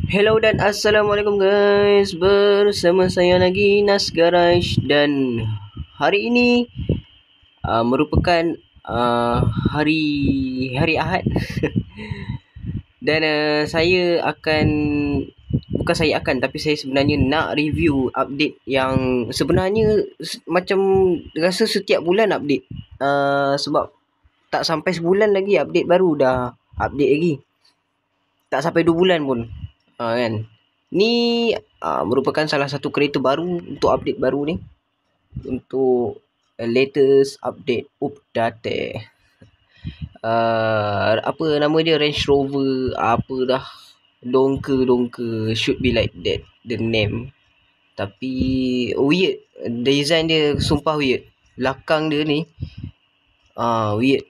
Hello dan Assalamualaikum guys. Bersama saya lagi Nas Garage dan hari ini merupakan hari hari Ahad dan saya akan bukan saya akan tapi saya sebenarnya nak review update yang sebenarnya macam rasa setiap bulan update, sebab tak sampai sebulan lagi update baru dah update lagi. Tak sampai 2 bulan pun. Kan. Ni merupakan salah satu kereta baru untuk update baru ni. Untuk latest update update. Apa nama dia, Range Rover apa dah. Dongker should be like that the name. Tapi weird. Design dia sumpah weird. Belakang dia ni weird.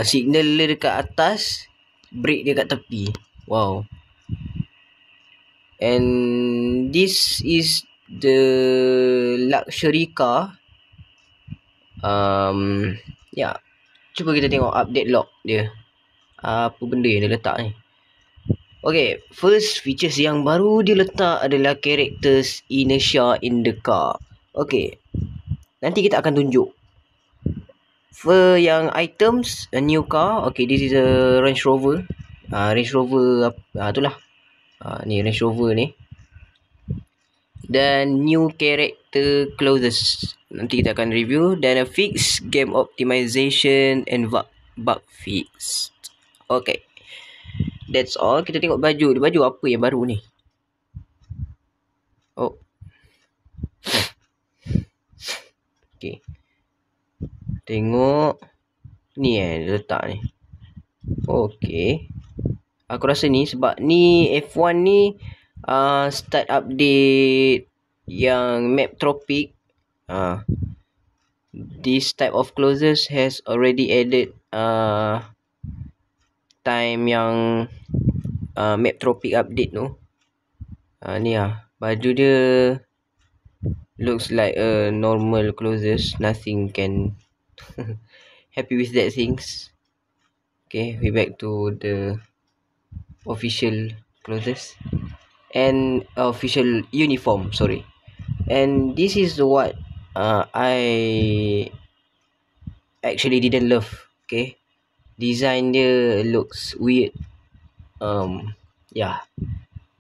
Signal dia dekat atas, brake dia kat tepi. Wow. And this is the luxury car. Ya. Cuba kita tengok update log dia. Apa benda yang dia letak ni? Okay, first features yang baru dia letak adalah characters inertia in the car. Okay, nanti kita akan tunjuk. For yang items, a new car. Okay, this is a Range Rover. Range Rover itulah. Ni Range Rover ni. Dan new character clothes. Nanti kita akan review. Dan a fix game optimization and bug fix. Okay, that's all. Kita tengok baju. Baju apa yang baru ni? Oh. Okay. Tengok. Ni dia letak ni. Okay. Aku rasa ni sebab ni F1 ni start update yang map tropic. This type of clothes has already added time yang map tropic update tu. Ni baju dia looks like a normal clothes. Nothing can happy with that things. Okay, we back to the official clothes and official uniform, sorry. And this is what I actually didn't love. Okay, design dia looks weird. Yeah,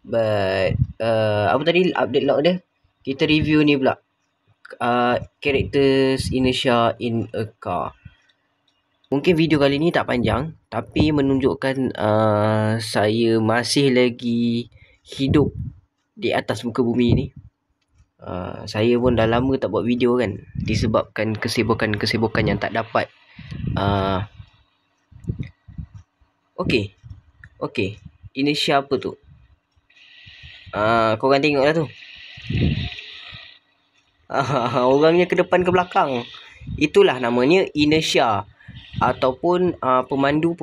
but apa tadi update log dia? Kita review ni pula. Characters inertia in a car. Mungkin video kali ni tak panjang, tapi menunjukkan saya masih lagi hidup di atas muka bumi ni. Saya pun dah lama tak buat video kan, disebabkan kesibukan yang tak dapat. Okay. Inertia apa tu? Korang tengok lah tu. Orangnya ke depan ke belakang. Itulah namanya inertia. Ataupun pemandu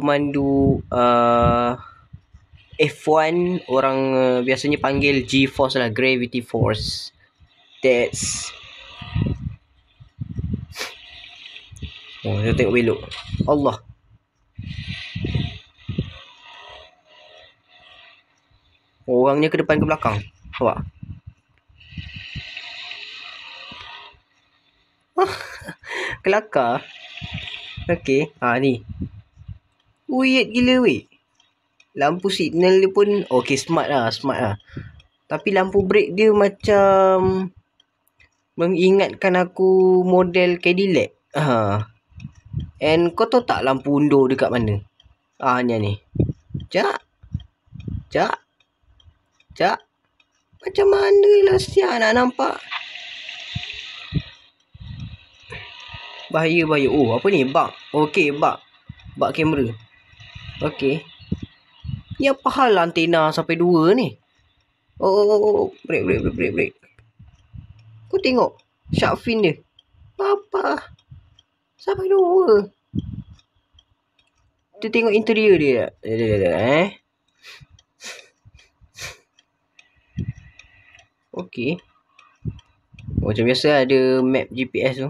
F1 orang biasanya panggil G-force lah, gravity force. That's saya tengok belok. Allah. Orangnya ke depan ke belakang. Nampak? Kelakar. Okay. Ni. Weird gila weh. Lampu signal dia pun okay, smart lah. Tapi lampu brake dia macam mengingatkan aku model Cadillac. And kau tahu tak lampu undur dekat mana? Ni. Cak. Macam mana lah siap nak nampak? Bahaya. Oh, apa ni? Bug. Okay, bug kamera. Okay. Ni apa hal antena sampai 2 ni? Oh, break. Kau tengok shark fin dia. Apa? Sampai 2. Kita tengok interior dia. Okay. Macam biasa ada map GPS tu.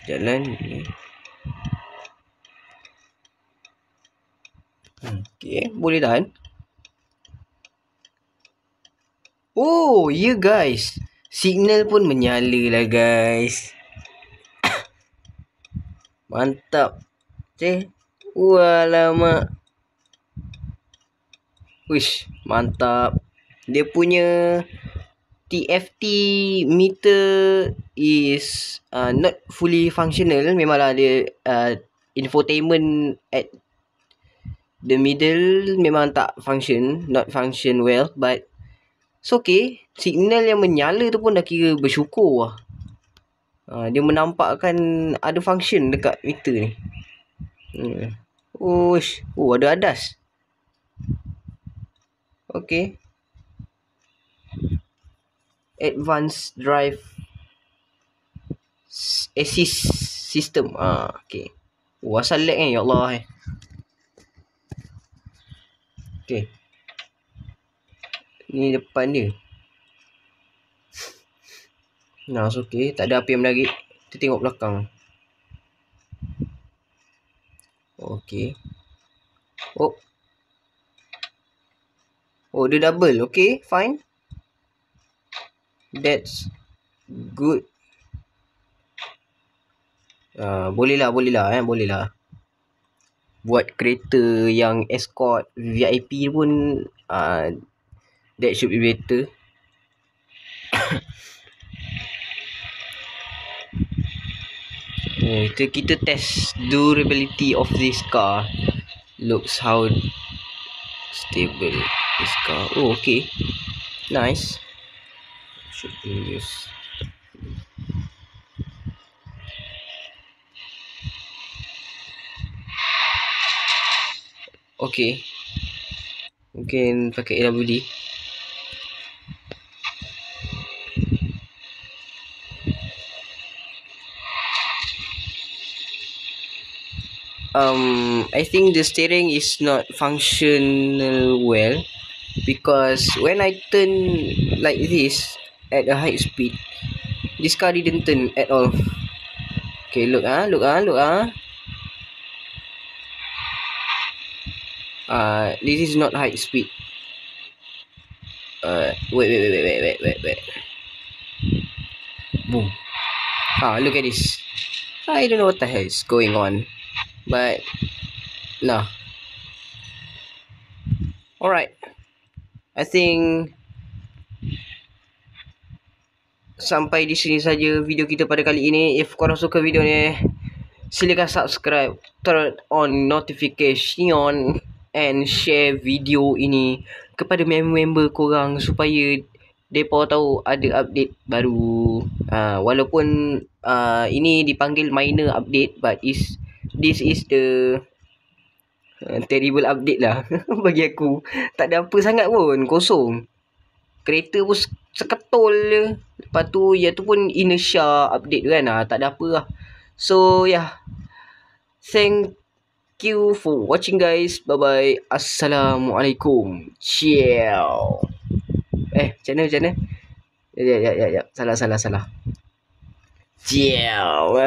Jalan ni. Okay, boleh tahan. Oh, ya guys. Signal pun menyala lah guys. Mantap. Walamak. Wish, mantap. Dia punya TFT meter is not fully functional. Memanglah dia infotainment at the middle memang tak function, not function well, but it's okay. Signal yang menyala tu pun dah kira bersyukur lah. Dia menampakkan ada function dekat meter ni. Ada adas. Okay. Advanced drive assist system. Okay. Asal lag ya Allah. Okay. Ni depan dia. Nah, okay. Tak ada apa yang menarik. Kita tengok belakang. Okay. Oh, dia double. Okay, fine. That's good. Boleh lah. Buat kereta yang escort VIP pun that should be better. Kita test durability of this car. Looks how stable this car. Oh, okay. Nice. Should be use. Okay. Mungkin pakai AWD. I think the steering is not functional well, because when I turn like this at a high speed, this car didn't turn at all. Okay, look. This is not high speed. Wait. Boom. Look at this. I don't know what the hell is going on, but nah. Alright. I think sampai di sini saja video kita pada kali ini. If korang suka video ni, silakan subscribe, turn on notification and share video ini kepada member korang supaya mereka tahu ada update baru. Walaupun ini dipanggil minor update, but this is the terrible update lah. Bagi aku tak ada apa sangat pun, kosong. Kereta pun seketul je. Lepas tu tu pun inertia update kan. Tak ada apa lah. So yeah, thank you for watching guys. Bye bye. Assalamualaikum. Ciao. Macam mana? Ya. Salah. Ciao.